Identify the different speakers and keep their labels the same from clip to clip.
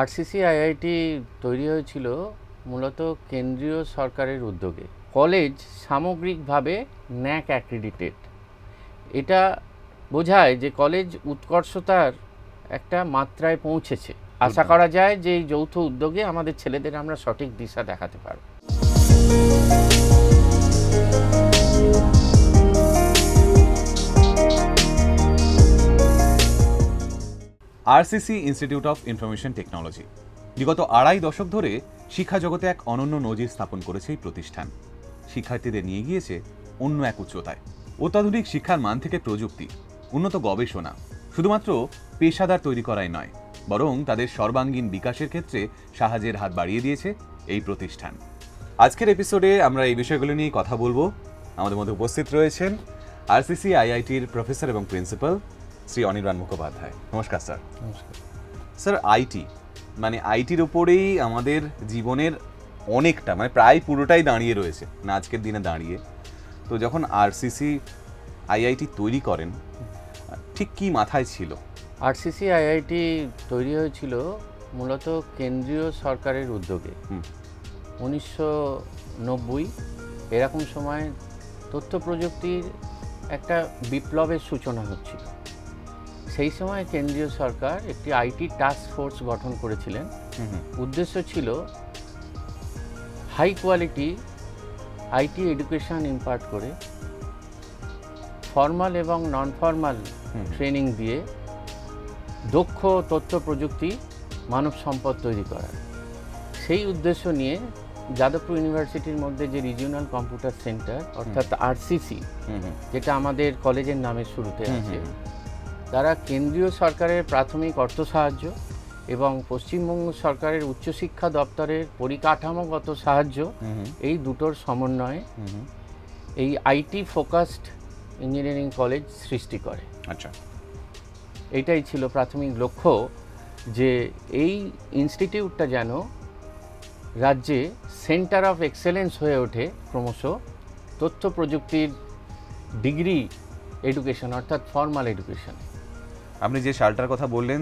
Speaker 1: RCC IIT তৈরি হয়েছিল মূলত কেন্দ্রীয় সরকারের উদ্যোগে। কলেজ সামগ্রিকভাবে ন্যাক অ্যাক্রিডিটেড। এটা বোঝায় যে কলেজ উৎকর্ষতার একটা মাত্রায় পৌঁছেছে। আশা করা যায় যে এই যৌথ উদ্যোগে আমাদের ছেলেদের আমরা সঠিক দিশা দেখাতে পারব।
Speaker 2: RCC institute of information technology বিগত আড়াই দশক ধরে শিক্ষা জগতে এক অনন্য নজির স্থাপন করেছে এই প্রতিষ্ঠান। শিক্ষার্থীদের নিয়ে গিয়েছে অন্য এক উচ্চতায়। অত্যাধুনিক শিক্ষার মান থেকে প্রযুক্তি, উন্নত গবেষণা শুধুমাত্র পেশাদার তৈরি করাই নয়, বরং তাদের সর্বাঙ্গীন বিকাশের ক্ষেত্রে সাহায্যের হাত বাড়িয়ে দিয়েছে এই প্রতিষ্ঠান। আজকের এপিসোডে আমরা এই বিষয়গুলো নিয়ে কথা বলবো। আমাদের মধ্যে উপস্থিত রয়েছেন আরসিসি আইআইটির প্রফেসর এবং প্রিন্সিপাল শ্রী অনির্বাণ মুখোপাধ্যায়। নমস্কার স্যার।
Speaker 1: নমস্কার
Speaker 2: স্যার, আইটির উপরেই আমাদের জীবনের অনেকটা প্রায় পুরোটাই দাঁড়িয়ে রয়েছে না আজকের দিনে দাঁড়িয়ে। তো যখন আরসিসি আইআইটি তৈরি করেন ঠিক কি মাথায় ছিল?
Speaker 1: আরসিসি আইআইটি তৈরি হয়েছিল মূলত কেন্দ্রীয় সরকারের উদ্যোগে। 1990 এরকম সময় তথ্য প্রযুক্তির একটা বিপ্লবের সূচনা হচ্ছিল। সেই সময় কেন্দ্রীয় সরকার একটি আইটি টাস্ক ফোর্স গঠন করেছিলেন। উদ্দেশ্য ছিল high quality IT education impart করে ফর্মাল এবং নন ফর্মাল ট্রেনিং দিয়ে দক্ষ তথ্য প্রযুক্তি মানব সম্পদ তৈরি করা। সেই উদ্দেশ্য নিয়ে যাদবপুর ইউনিভার্সিটির মধ্যে যে রিজিওনাল কম্পিউটার সেন্টার অর্থাৎ আরসিসি, যেটা আমাদের কলেজের নামের শুরুতে আছে, তারা কেন্দ্রীয় সরকারের প্রাথমিক অর্থ সাহায্য এবং পশ্চিমবঙ্গ সরকারের উচ্চশিক্ষা দপ্তরের পরিকাঠামোগত সাহায্য, এই দুটোর সমন্বয়ে এই আইটি ফোকাসড ইঞ্জিনিয়ারিং কলেজ সৃষ্টি করে।
Speaker 2: আচ্ছা,
Speaker 1: এইটাই ছিল প্রাথমিক লক্ষ্য, যে এই ইনস্টিটিউটটা যেন রাজ্যে সেন্টার অফ এক্সেলেন্স হয়ে ওঠে ক্রমশ তথ্য প্রযুক্তির ডিগ্রি এডুকেশন অর্থাৎ ফর্মাল এডুকেশন।
Speaker 2: আপনি যে সালটার কথা বললেন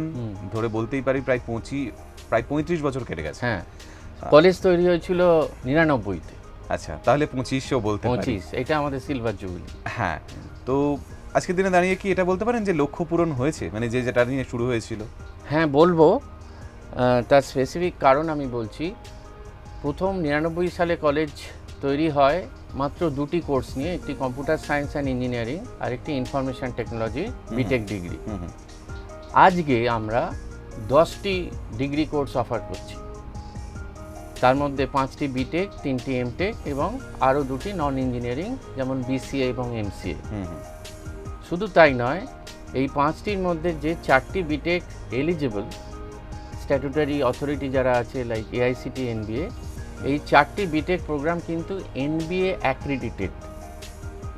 Speaker 2: ধরে বলতেই পারি প্রায় 35 বছর কেটে গেছে।
Speaker 1: হ্যাঁ, কলেজ তৈরি হয়েছিল 99-তে।
Speaker 2: আচ্ছা, তাহলে 25ও বলতে পারি।
Speaker 1: 25, এটা আমাদের সিলভার জুবিলি।
Speaker 2: হ্যাঁ, তো আজকের দিনে দাঁড়িয়ে কি এটা বলতে পারেন যে লক্ষ্য পূরণ হয়েছে, যেটা নিয়ে শুরু হয়েছিল?
Speaker 1: হ্যাঁ বলবো। তার স্পেসিফিক কারণ আমি বলছি। প্রথম 99 সালে কলেজ তৈরি হয় মাত্র দুটি কোর্স নিয়ে, একটি কম্পিউটার সায়েন্স অ্যান্ড ইঞ্জিনিয়ারিং আর একটি ইনফরমেশন টেকনোলজি বিটেক ডিগ্রি। আজকে আমরা 10টি ডিগ্রি কোর্স অফার করছি। তার মধ্যে 5টি বিটেক, 3টি এমটেক এবং আরও 2টি নন ইঞ্জিনিয়ারিং যেমন বিসিএ এবং এমসিএ। শুধু তাই নয়, এই 5টির মধ্যে যে 4টি বিটেক এলিজিবল স্ট্যাটুটারি অথরিটি যারা আছে লাইক এআইসিটি, এনবিএ, এই 4টি বিটেক প্রোগ্রাম কিন্তু এনবিএ অ্যাক্রিডিটেড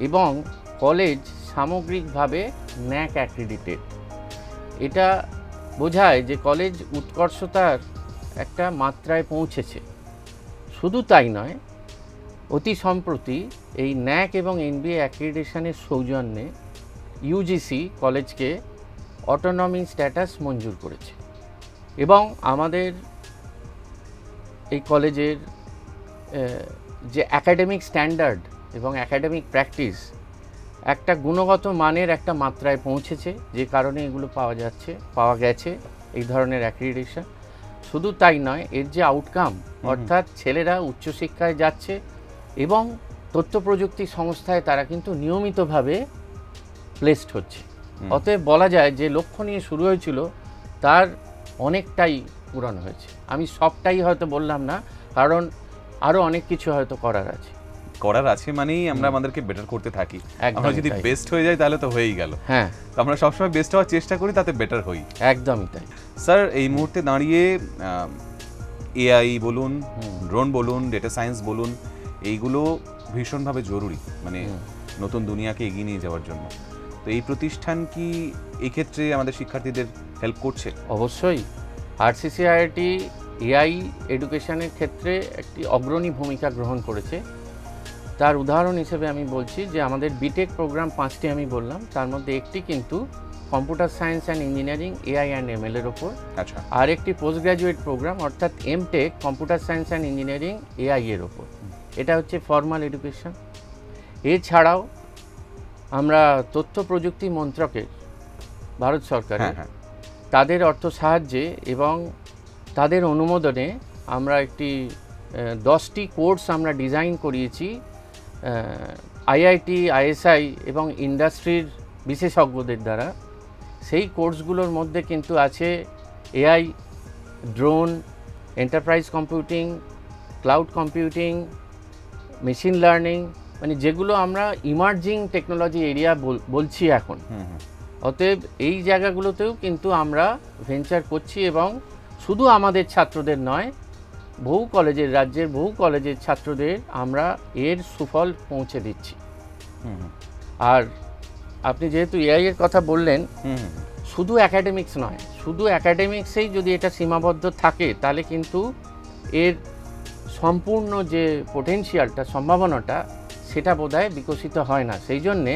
Speaker 1: এবং কলেজ সামগ্রিকভাবে ন্যাক অ্যাক্রিডিটেড। এটা বোঝায় যে কলেজ উৎকর্ষতার একটা মাত্রায় পৌঁছেছে। শুধু তাই নয়, অতি সম্প্রতি এই ন্যাক এবং এনবিএ অ্যাক্রিডিটেশনের সৌজন্যে ইউজিসি কলেজকে অটোনমি স্ট্যাটাস মঞ্জুর করেছে এবং আমাদের এই কলেজের যে একাডেমিক স্ট্যান্ডার্ড এবং একাডেমিক প্র্যাকটিস একটা গুণগত মানের একটা মাত্রায় পৌঁছেছে, যে কারণে এগুলো পাওয়া গেছে এই ধরনের অ্যাক্রিডিটেশন। শুধু তাই নয়, এর যে আউটকাম অর্থাৎ ছেলেরা উচ্চশিক্ষায় যাচ্ছে এবং তথ্য প্রযুক্তি সংস্থায় তারা কিন্তু নিয়মিতভাবে প্লেসড হচ্ছে। অতএব বলা যায় যে লক্ষ্য নিয়ে শুরু হয়েছিল তার অনেকটাই পূরণ হয়েছে। আমি সবটাই হয়তো বললাম না, কারণ আরও অনেক কিছু হয়তো করার আছে
Speaker 2: মানেই আমরা আমাদেরকে বেটার করতে থাকি। আমরা যদি বেস্ট হয়ে যাই তাহলে তো হয়েই গেল।
Speaker 1: হ্যাঁ,
Speaker 2: আমরা সবসময় বেস্ট হওয়ার চেষ্টা করি, তাতে বেটার হই।
Speaker 1: একদমই তাই।
Speaker 2: স্যার, এই মুহূর্তে দাঁড়িয়ে এআই বলুন, ড্রোন বলুন, ডেটা সায়েন্স বলুন, এইগুলো ভীষণভাবে জরুরি নতুন দুনিয়াকে এগিয়ে নিয়ে যাওয়ার জন্য। তো এই প্রতিষ্ঠান কি এক্ষেত্রে আমাদের শিক্ষার্থীদের হেল্প করছে?
Speaker 1: অবশ্যই। আরসিসি আইআইটি এআই এডুকেশনের ক্ষেত্রে একটি অগ্রণী ভূমিকা গ্রহণ করেছে। তার উদাহরণ হিসেবে আমি বলছি যে আমাদের বিটেক প্রোগ্রাম 5টি আমি বললাম, তার মধ্যে একটি কিন্তু computer science and engineering AI and ML এর ওপর,
Speaker 2: আচ্ছা,
Speaker 1: আর একটি পোস্ট গ্র্যাজুয়েট প্রোগ্রাম অর্থাৎ MTech computer science and engineering AI এর ওপর। এটা হচ্ছে ফর্মাল এডুকেশন। এছাড়াও আমরা তথ্য প্রযুক্তি মন্ত্রকের, ভারত সরকারের, তাদের অর্থ সাহায্যে এবং তাদের অনুমোদনে আমরা একটি 10টি কোর্স আমরা ডিজাইন করিয়েছি আইআইটি, আইএসআই এবং ইন্ডাস্ট্রির বিশেষজ্ঞদের দ্বারা। সেই কোর্সগুলোর মধ্যে কিন্তু আছে AI, drone, enterprise computing, cloud computing, machine learning, মানে যেগুলো আমরা ইমার্জিং টেকনোলজি এরিয়া বলছি এখন। অতএব এই জায়গাগুলোতেও কিন্তু আমরা ভেঞ্চার করছি এবং শুধু আমাদের ছাত্রদের নয়, বহু কলেজের, রাজ্যের বহু কলেজের ছাত্রদের আমরা এর সুফল পৌঁছে দিচ্ছি। আর আপনি যেহেতু এআই এর কথা বললেন, শুধু অ্যাকাডেমিক্স নয়, শুধু অ্যাকাডেমিক্সেই যদি এটা সীমাবদ্ধ থাকে তাহলে কিন্তু এর সম্পূর্ণ যে পোটেনশিয়ালটা, সম্ভাবনাটা, সেটা বোধহয় বিকশিত হয় না। সেই জন্যে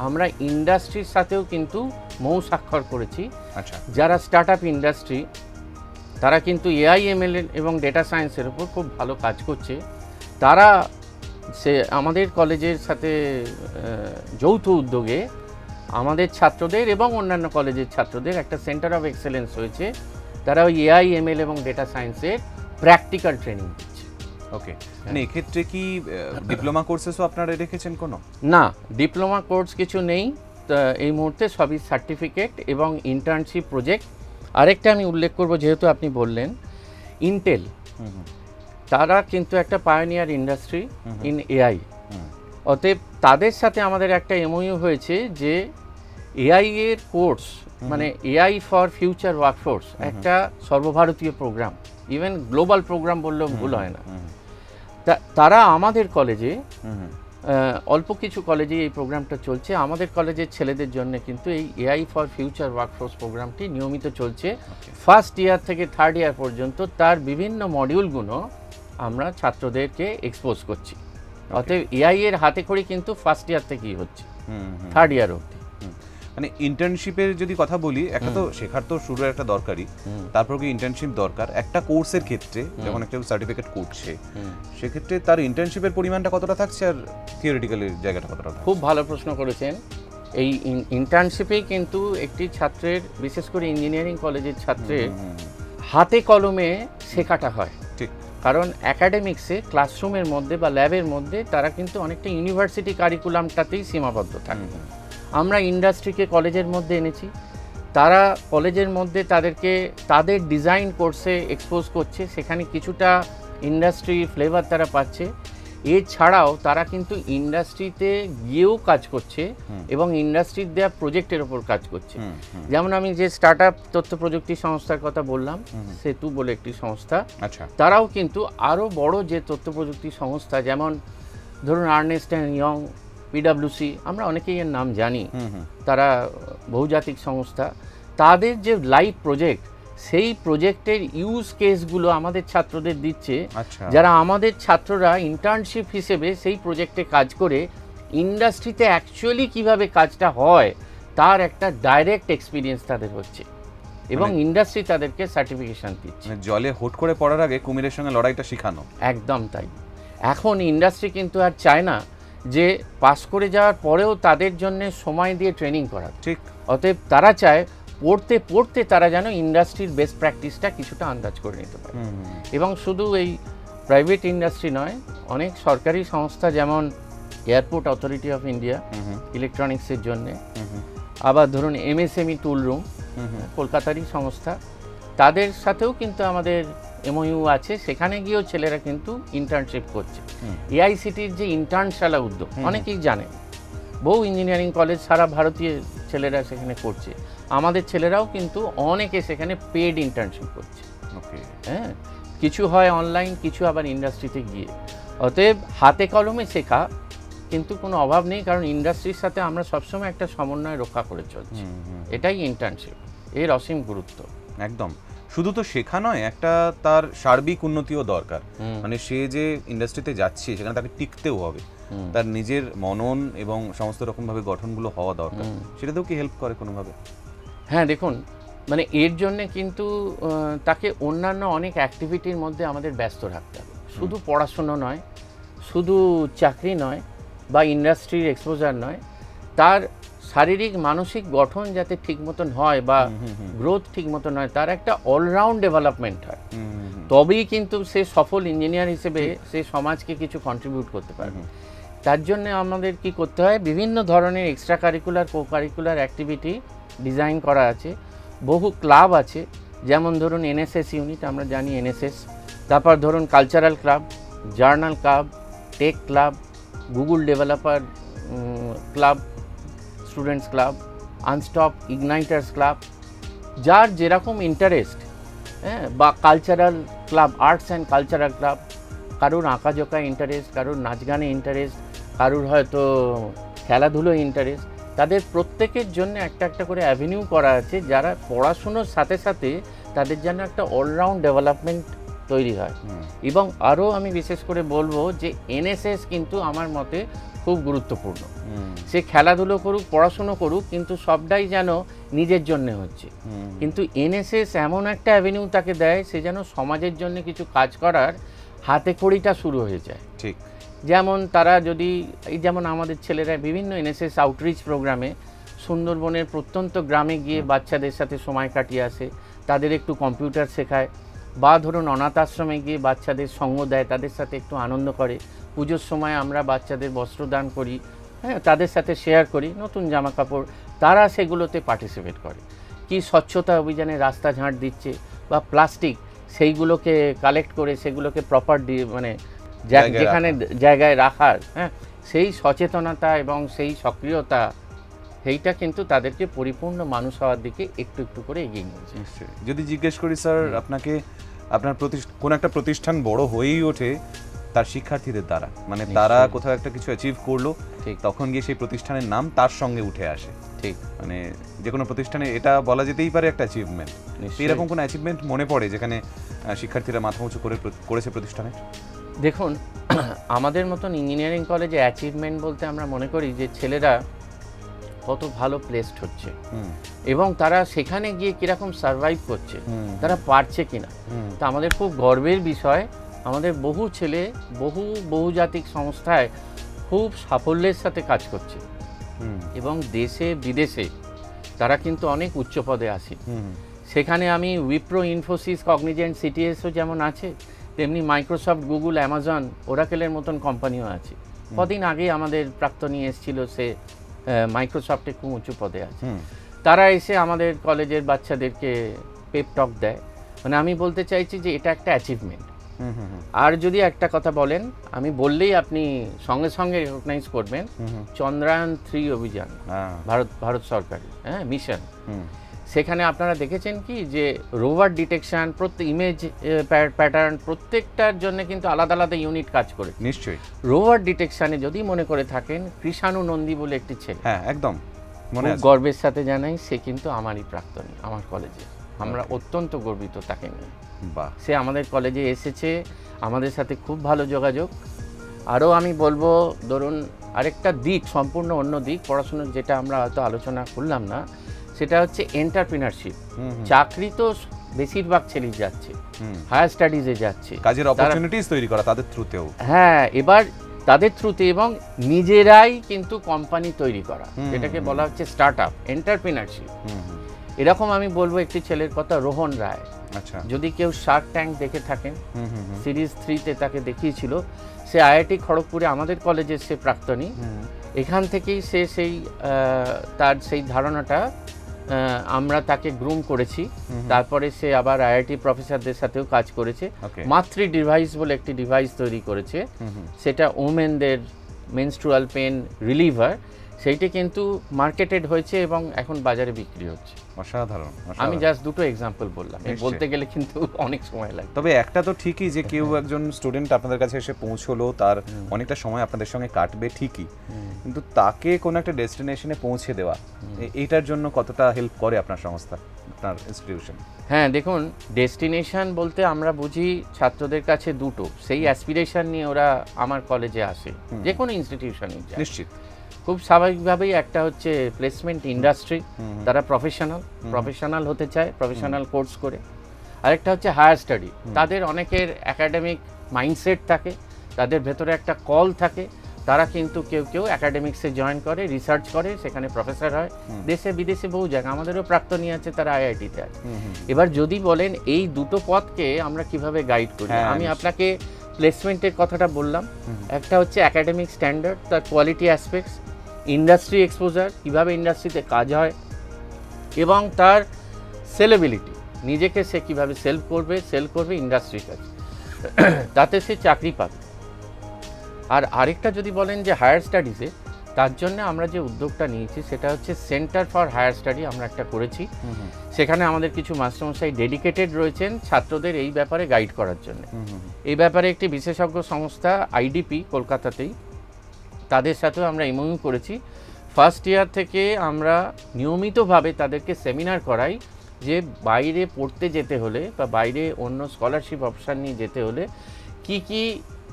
Speaker 1: আমরা ইন্ডাস্ট্রির সাথেও কিন্তু মৌ স্বাক্ষর করেছি।
Speaker 2: আচ্ছা,
Speaker 1: যারা স্টার্ট আপ ইন্ডাস্ট্রি, তারা কিন্তু এআই, এমএল এবং ডেটা সায়েন্সের উপর খুব ভালো কাজ করছে। তারা আমাদের কলেজের সাথে যৌথ উদ্যোগে আমাদের ছাত্রদের এবং অন্যান্য কলেজের ছাত্রদের একটা সেন্টার অফ এক্সেলেন্স হয়েছে। তারা ওই এআই, এমএল এবং ডেটা সায়েন্সের প্র্যাকটিক্যাল ট্রেনিং দিচ্ছে।
Speaker 2: ওকে, মানে এক্ষেত্রে কি ডিপ্লোমা কোর্সেসও আপনারা রেখেছেন কোনো?
Speaker 1: না, ডিপ্লোমা কোর্স কিছু নেই এই মুহূর্তে, সবই সার্টিফিকেট এবং ইন্টার্নশিপ প্রজেক্ট। আরেকটা আমি উল্লেখ করব, যেহেতু আপনি বললেন, ইন্টেল, তারা কিন্তু একটা পায়োনিয়ার ইন্ডাস্ট্রি ইন এআই। অতএব তাদের সাথে আমাদের একটা এমওইউ হয়েছে যে এআই এর কোর্স, মানে এআই ফর ফিউচার ওয়ার্কফোর্স, একটা সর্বভারতীয় প্রোগ্রাম, ইভেন গ্লোবাল প্রোগ্রাম বললেও ভুল হয় না। তারা আমাদের কলেজে, অল্প কিছু কলেজে এই প্রোগ্রামটা চলছে, আমাদের কলেজের ছেলেদের জন্য কিন্তু এই এআই ফর ফিউচার ওয়ার্কফোর্স প্রোগ্রামটি নিয়মিত চলছে। ফার্স্ট ইয়ার থেকে থার্ড ইয়ার পর্যন্ত তার বিভিন্ন মডিউলগুলো আমরা ছাত্রদেরকে এক্সপোজ করছি। অতএব এআই এর হাতে খড়ি কিন্তু ফার্স্ট ইয়ার থেকেই হচ্ছে থার্ড ইয়ার অবধি।
Speaker 2: মানে ইন্টার্নশিপের যদি কথা বলি, একটা তো শেখার তো শুরু একটা দরকারই, তারপর কি ইন্টার্নশিপ দরকার একটা কোর্সের ক্ষেত্রে, যখন একটা সার্টিফিকেট করছে সেক্ষেত্রে তার ইন্টার্নশিপের পরিমাণটা কতটা থাকছে আর থিওরিটিক্যালের জায়গাটা কতটা থাকছে?
Speaker 1: খুব ভালো প্রশ্ন করেছেন। এই ইন্টার্নশিপেই কিন্তু একটি ছাত্রের, বিশেষ করে ইঞ্জিনিয়ারিং কলেজের ছাত্রের হাতে কলমে শেখাটা হয়।
Speaker 2: ঠিক,
Speaker 1: কারণ অ্যাকাডেমিক্সে ক্লাসরুমের মধ্যে বা ল্যাবের মধ্যে তারা কিন্তু অনেকটা ইউনিভার্সিটি কারিকুলামটাতেই সীমাবদ্ধ থাকে। আমরা ইন্ডাস্ট্রিকে কলেজের মধ্যে এনেছি, তারা কলেজের মধ্যে তাদেরকে তাদের ডিজাইন কোর্সে এক্সপোজ করছে, সেখানে কিছুটা ইন্ডাস্ট্রি ফ্লেভার তারা পাচ্ছে। এছাড়াও তারা কিন্তু ইন্ডাস্ট্রিতে গিয়েও কাজ করছে এবং ইন্ডাস্ট্রির দেওয়া প্রজেক্টের ওপর কাজ করছে। যেমন আমি যে স্টার্ট আপ তথ্য প্রযুক্তি সংস্থার কথা বললাম, সেতু বলে একটি সংস্থা, তারাও কিন্তু আরও বড় যে তথ্য প্রযুক্তি সংস্থা, যেমন ধরুন আর্নেস্ট অ্যান্ড ইয়ং, পিডাব্লিউসি, আমরা অনেকেই এর নাম জানি, তারা বহুজাতিক সংস্থা, তাদের যে লাইভ প্রজেক্ট, সেই প্রজেক্টের ইউজ কেসগুলো আমাদের ছাত্রদের দিচ্ছে, যারা আমাদের ছাত্ররা ইন্টার্নশিপ হিসেবে সেই প্রজেক্টে কাজ করে ইন্ডাস্ট্রিতে অ্যাকচুয়ালি কিভাবে কাজটা হয় তার একটা ডাইরেক্ট এক্সপিরিয়েন্স তাদের হচ্ছে এবং ইন্ডাস্ট্রি তাদেরকে সার্টিফিকেশন দিচ্ছে।
Speaker 2: জলে হুট করে পড়ার আগে কুমিরের সঙ্গে লড়াইটা শেখানো।
Speaker 1: একদম তাই। এখন ইন্ডাস্ট্রি কিন্তু আর চায় না যে পাস করে যাওয়ার পরেও তাদের জন্য সময় দিয়ে ট্রেনিং করা।
Speaker 2: ঠিক,
Speaker 1: অতএব তারা চায় পড়তে পড়তে তারা যেন ইন্ডাস্ট্রির বেস্ট প্র্যাকটিসটা কিছুটা আন্দাজ করে নিতে পারে। এবং শুধু এই প্রাইভেট ইন্ডাস্ট্রি নয়, অনেক সরকারি সংস্থা, যেমন এয়ারপোর্ট অথরিটি অফ ইন্ডিয়া ইলেকট্রনিক্সের জন্যে, আবার ধরুন এমএসএমই টুল রুম, কলকাতারই সংস্থা, তাদের সাথেও কিন্তু আমাদের এমওইউ আছে, সেখানে গিয়েও ছেলেরা কিন্তু ইন্টার্নশিপ করছে। এআইসিটির যে ইন্টার্নশালা উদ্যোগ অনেকেই জানেন, বহু ইঞ্জিনিয়ারিং কলেজ সারা ভারতীয় ছেলেরা সেখানে করছে, আমাদের ছেলেরাও কিন্তু অনেকে সেখানে পেড ইন্টার্নশিপ করছে। হ্যাঁ, কিছু হয় অনলাইন, কিছু আবার ইন্ডাস্ট্রিতে গিয়ে। অতএব হাতে কলমে শেখা কিন্তু কোনো অভাব নেই, কারণ ইন্ডাস্ট্রির সাথে আমরা সবসময় একটা সমন্বয় রক্ষা করে চলছি। এটাই ইন্টার্নশিপ, এর অসীম গুরুত্ব।
Speaker 2: একদম, শুধু তো শেখা নয়, একটা তার সার্বিক উন্নতিও দরকার। মানে সে যে ইন্ডাস্ট্রিতে যাচ্ছে সেখানে তাকে টিকতেও হবে, তার নিজের মনন এবং সমস্ত রকমভাবে গঠনগুলো হওয়া দরকার। সেটাতেও কি হেল্প করে কোনোভাবে?
Speaker 1: হ্যাঁ দেখুন, মানে এর জন্যে কিন্তু তাকে অন্যান্য অনেক অ্যাক্টিভিটির মধ্যে আমাদের ব্যস্ত রাখতে হবে। শুধু পড়াশুনো নয়, শুধু চাকরি নয় বা ইন্ডাস্ট্রির এক্সপোজার নয়, তার শারীরিক মানসিক গঠন যাতে ঠিক মতন হয় বা গ্রোথ ঠিক মতন হয়, তার একটা অলরাউন্ড ডেভেলপমেন্ট হয়, তবেই কিন্তু সে সফল ইঞ্জিনিয়ার হিসেবে সে সমাজকে কিছু কন্ট্রিবিউট করতে পারবে। তার জন্য আমাদের কি করতে হয়, বিভিন্ন ধরনের extra curricular co curricular activity design করা আছে। বহু ক্লাব আছে, যেমন ধরুন এনএসএস ইউনিট, আমরা জানি এনএসএস, তারপর ধরুন cultural club, journal club, tech club, Google developer club, students club, unstop igniters club, যার যেরকম ইন্টারেস্ট, হ্যাঁ, বা cultural club, arts and cultural club, কারুর আঁকাঝোঁকা ইন্টারেস্ট, কারুর নাচ গানে ইন্টারেস্ট, কারুর হয়তো খেলাধুলোয় ইন্টারেস্ট, তাদের প্রত্যেকের জন্য একটা একটা করে অ্যাভিনিউ করা আছে, যারা পড়াশুনোর সাথে সাথে তাদের জন্য একটা অলরাউন্ড ডেভেলপমেন্ট তৈরি হয়। এবং আরও আমি বিশেষ করে বলবো যে এনএসএস কিন্তু আমার মতে খুব গুরুত্বপূর্ণ। সে খেলাধুলো করুক, পড়াশুনো করুক, কিন্তু সবটাই যেন নিজের জন্য হচ্ছে। কিন্তু এনএসএস এমন একটা অ্যাভিনিউ তাকে দেয়, সে যেন সমাজের জন্য কিছু কাজ করার হাতে খড়িটা শুরু হয়ে যায়।
Speaker 2: ঠিক,
Speaker 1: যেমন তারা যদি, এই যেমন আমাদের ছেলেরা বিভিন্ন এনএসএস আউটরিচ প্রোগ্রামে সুন্দরবনের প্রত্যন্ত গ্রামে গিয়ে বাচ্চাদের সাথে সময় কাটিয়ে আসে, তাদের একটু কম্পিউটার শেখায়, বা ধরুন অনাথ আশ্রমে গিয়ে বাচ্চাদের সঙ্গ দেয়, তাদের সাথে একটু আনন্দ করে। পুজোর সময় আমরা বাচ্চাদের বস্ত্রদান করি, হ্যাঁ, তাদের সাথে শেয়ার করি নতুন জামা কাপড়, তারা সেগুলোতে পার্টিসিপেট করে। কি স্বচ্ছতা অভিযানে রাস্তা ঝাঁট দিচ্ছে, বা প্লাস্টিক সেইগুলোকে কালেক্ট করে সেগুলোকে প্রপার মানে যেখানে জায়গায় রাখার, হ্যাঁ, সেই সচেতনতা এবং সেই সক্রিয়তা, সেইটা কিন্তু তাদেরকে পরিপূর্ণ মানুষ হওয়ার দিকে একটু একটু করে এগিয়ে নিয়েছে।
Speaker 2: নিশ্চয়ই। যদি জিজ্ঞেস করি স্যার আপনাকে, আপনার কোন একটা প্রতিষ্ঠান বড় হয়েই ওঠে তার শিক্ষার্থীদের দ্বারা, মানে তারা কোথাও একটা কিছু অ্যাচিভ করলো, তখন গিয়ে সেই প্রতিষ্ঠানের নাম তার সঙ্গে উঠে আসে।
Speaker 1: ঠিক,
Speaker 2: মানে যে কোনো প্রতিষ্ঠানে এটা বলা যেতেই পারে একটা অ্যাচিভমেন্ট। এরকম কোনো অ্যাচিভমেন্ট মনে পড়ে যেখানে শিক্ষার্থীরা মাথা উঁচু করেছে প্রতিষ্ঠানে?
Speaker 1: দেখুন, আমাদের মতন ইঞ্জিনিয়ারিং কলেজে অ্যাচিভমেন্ট বলতে আমরা মনে করি যে ছেলেরা কত ভালো প্লেসড হচ্ছে এবং তারা সেখানে গিয়ে কীরকম সার্ভাইভ করছে, তারা পারছে কিনা। তা আমাদের খুব গর্বের বিষয়, আমাদের বহু ছেলে বহুজাতিক সংস্থায় খুব সাফল্যের সাথে কাজ করছে এবং দেশে বিদেশে তারা কিন্তু অনেক উচ্চ পদে আসে। সেখানে আমি উইপ্রো, ইনফোসিস, কগনিজেন্ট, সিটিএসও যেমন আছে, তেমনি মাইক্রোসফট, গুগল, অ্যামাজন, ওরাকেলের মতন কোম্পানিও আছে। কদিন আগে আমাদের প্রাক্তনী এসেছিল, সে মাইক্রোসফটে খুব উঁচু পদে আছে। তারা এসে আমাদের কলেজের বাচ্চাদেরকে পেপ টক দেয়। মানে আমি বলতে চাইছি যে এটা একটা অ্যাচিভমেন্ট। আর যদি একটা কথা বলেন, আমি বললেই আপনি সঙ্গে সঙ্গে রেকগনাইজ করবেন, চন্দ্রায়ন 3 অভিযান, ভারত সরকারের, হ্যাঁ, মিশন। সেখানে আপনারা দেখেছেন কি যে রোভার ডিটেকশন, প্রত্যেক ইমেজ প্যাটার্ন, প্রত্যেকটার জন্য কিন্তু আলাদা আলাদা ইউনিট কাজ করে।
Speaker 2: নিশ্চয়ই।
Speaker 1: রোভার ডিটেকশনে যদি মনে করে থাকেন, কৃষাণু নন্দী বলে একটি ছেলে,
Speaker 2: হ্যাঁ একদম মনে আছে,
Speaker 1: গর্বের সাথে জানাই সে কিন্তু আমারই প্রাক্তনী, আমার কলেজে। আমরা অত্যন্ত গর্বিত তাকে নিয়ে।
Speaker 2: বাহ,
Speaker 1: সে আমাদের কলেজে এসেছে, আমাদের সাথে খুব ভালো যোগাযোগ। আরও আমি বলবো, ধরুন আরেকটা দিক, সম্পূর্ণ অন্য দিক, পড়াশোনার, যেটা আমরা হয়তো আলোচনা করলাম না, সেটা হচ্ছে এন্টারপ্রিনারশিপ। চাকরি তো বেশিরভাগ ছেলেই যাচ্ছে, হায়ার স্টাডিজে যাচ্ছে,
Speaker 2: কাজের অপরচুনিটিস তৈরি করা তাদের থ্রুতেও।
Speaker 1: হ্যাঁ, এবার তাদের থ্রুতে এবং নিজেরাই কিন্তু কোম্পানি তৈরি করা, যেটাকে বলা হচ্ছে স্টার্ট আপ, এন্টারপ্রিনারশিপ। এরকম আমি বলবো একটি ছেলের কথা, রোহন রায়।
Speaker 2: আচ্ছা,
Speaker 1: যদি কেউ শার্ক ট্যাঙ্ক দেখে থাকেন, সিরিজ 3-তে তাকে দেখিয়েছিল। সে আইআইটি খড়গপুরে আমাদের কলেজের সে প্রাক্তনী। এখান থেকেই সে তার সেই ধারণাটা আমরা তাকে গ্রুম করেছি। তারপরে সে আবার আইআইটি প্রফেসরদের সাথেও কাজ করেছে। মাতৃ ডিভাইস বলে একটি ডিভাইস তৈরি করেছে, সেটা ওমেনদের মেনস্ট্রুয়াল পেন রিলিভার। সেইটা কিন্তু মার্কেটেড হয়েছে এবং এখন বাজারে বিক্রি হচ্ছে।
Speaker 2: অসাধারণ।
Speaker 1: আমি জাস্ট দুটো এক্সাম্পল বললাম, বলতে গেলে কিন্তু অনেক সময় লাগে।
Speaker 2: তবে একটা তো ঠিকই যে কেউ একজন স্টুডেন্ট আপনাদের কাছে এসে পৌঁছলো, তার অনেকটা সময় আপনাদের সঙ্গে কাটবে ঠিকই, কিন্তু তাকে কোনো একটা ডেস্টিনেশনে পৌঁছে দেওয়া, এইটার জন্য কতটা হেল্প করে আপনার সংস্থা, আপনার ইনস্টিটিউশন?
Speaker 1: হ্যাঁ দেখুন, ডেস্টিনেশন বলতে আমরা বুঝি ছাত্রদের কাছে দুটো, সেই অ্যাসপিরেশন নিয়ে ওরা আমার কলেজে আসে, যে কোনো ইনস্টিটিউশনে।
Speaker 2: নিশ্চিত।
Speaker 1: খুব স্বাভাবিকভাবেই একটা হচ্ছে প্লেসমেন্ট ইন্ডাস্ট্রি, তারা প্রফেশনাল হতে চায় প্রফেশনাল কোর্স করে। আরেকটা হচ্ছে হায়ার স্টাডি, তাদের অনেকের একাডেমিক মাইন্ডসেট থাকে, তাদের ভেতরে একটা কল থাকে, তারা কিন্তু কেউ কেউ একাডেমিক্সে জয়েন করে, রিসার্চ করে, সেখানে প্রফেসর হয়। দেশে বিদেশে বহু জায়গা, আমাদেরও প্রাক্তনী আছে, তারা আইআইটিতে আছে। এবার যদি বলেন এই দুটো পথকে আমরা কিভাবে গাইড করি, আমি আপনাকে প্লেসমেন্টের কথাটা বললাম। একটা হচ্ছে একাডেমিক স্ট্যান্ডার্ড, তার কোয়ালিটি অ্যাসপেক্টস, ইন্ডাস্ট্রি এক্সপোজার, কীভাবে ইন্ডাস্ট্রিতে কাজ হয়, এবং তার সেলেবিলিটি, নিজেকে সে কীভাবে সেল করবে ইন্ডাস্ট্রির কাছে, তাতে সে চাকরি পাবে। আর আরেকটা যদি বলেন যে হায়ার স্টাডিজে, তার জন্য আমরা যে উদ্যোগটা নিয়েছি সেটা হচ্ছে সেন্টার ফর হায়ার স্টাডি আমরা একটা করেছি। সেখানে আমাদের কিছু মাস্টারমশাই ডেডিকেটেড রয়েছেন ছাত্রদের এই ব্যাপারে গাইড করার জন্য। এই ব্যাপারে একটি বিশেষজ্ঞ সংস্থা আইডিপি কলকাতাতেই, তাদের সাথেও আমরা এমওইউ করেছি। ফার্স্ট ইয়ার থেকে আমরা নিয়মিতভাবে তাদেরকে সেমিনার করাই যে বাইরে পড়তে যেতে হলে বা বাইরে অন্য স্কলারশিপ অপশান নিয়ে যেতে হলে কি কি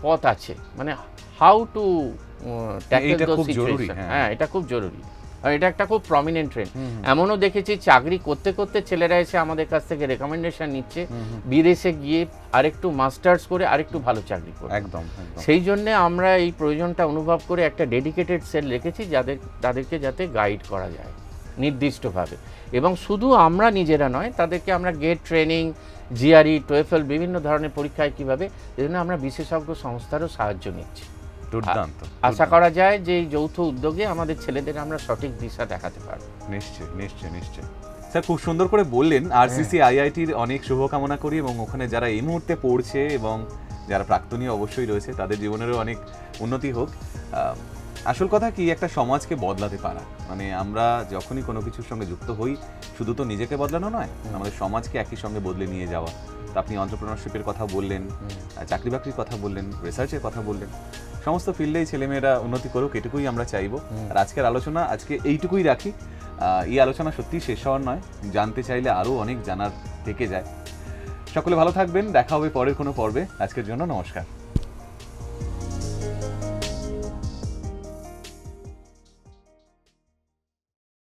Speaker 1: পথ আছে, মানে how to tackle those situation. হ্যাঁ, এটা খুব জরুরি, আর এটা একটা খুব প্রমিনেন্ট ট্রেন্ড। এমনও দেখেছি চাকরি করতে করতে ছেলেরা এসে আমাদের কাছ থেকে রেকমেন্ডেশন নিচ্ছে বিদেশে গিয়ে আরেকটু মাস্টার্স করে আরেকটু ভালো চাকরি করে।
Speaker 2: একদম।
Speaker 1: সেই জন্য আমরা এই প্রয়োজনটা অনুভব করে একটা ডেডিকেটেড সেল রেখেছি তাদেরকে যাতে গাইড করা যায় নির্দিষ্টভাবে। এবং শুধু আমরা নিজেরা নয়, তাদেরকে আমরা গেট ট্রেনিং, জিআরই, টোয়েফেল বিভিন্ন ধরনের পরীক্ষায় কীভাবে, এজন্য আমরা বিশেষজ্ঞ সংস্থারও সাহায্য নিচ্ছি।
Speaker 2: দুর্দান্ত।
Speaker 1: আশা করা যায় যে এই যৌথ উদ্যোগে আমাদের ছেলেদের আমরা সঠিক দিশা দেখাতে পারব।
Speaker 2: নিশ্চয়। স্যার, খুব সুন্দর করে বললেন। আরসিসি আইআইটির অনেক শুভকামনা করি, এবং ওখানে যারা এই মুহূর্তে পড়ছে এবং যারা প্রাক্তনী অবশ্যই রয়েছে, তাদের জীবনেরও অনেক উন্নতি হোক। আসল কথা কি, একটা সমাজকে বদলাতে পারা, মানে আমরা যখনই কোনো কিছুর সঙ্গে যুক্ত হই, শুধু তো নিজেকে বদলানো নয়, আমাদের সমাজকে একই সঙ্গে বদলে নিয়ে যাওয়া। তো আপনি এন্টারপ্রেনারশিপের কথা বললেন, চাকরি বাকরির কথা বললেন, রিসার্চের কথা বললেন, সমস্ত ফিল্ডেই ছেলেমেয়েরা উন্নতি করুক, এটুকুই আমরা চাইবো। আর আজকের আলোচনা এইটুকুই রাখি। এই আলোচনা সত্যিই শেষ হওয়ার নয়, জানতে চাইলে আরও অনেক জানার থেকে যায়। সকলে ভালো থাকবেন, দেখা হবে পরের কোনো পর্বে। আজকের জন্য নমস্কার।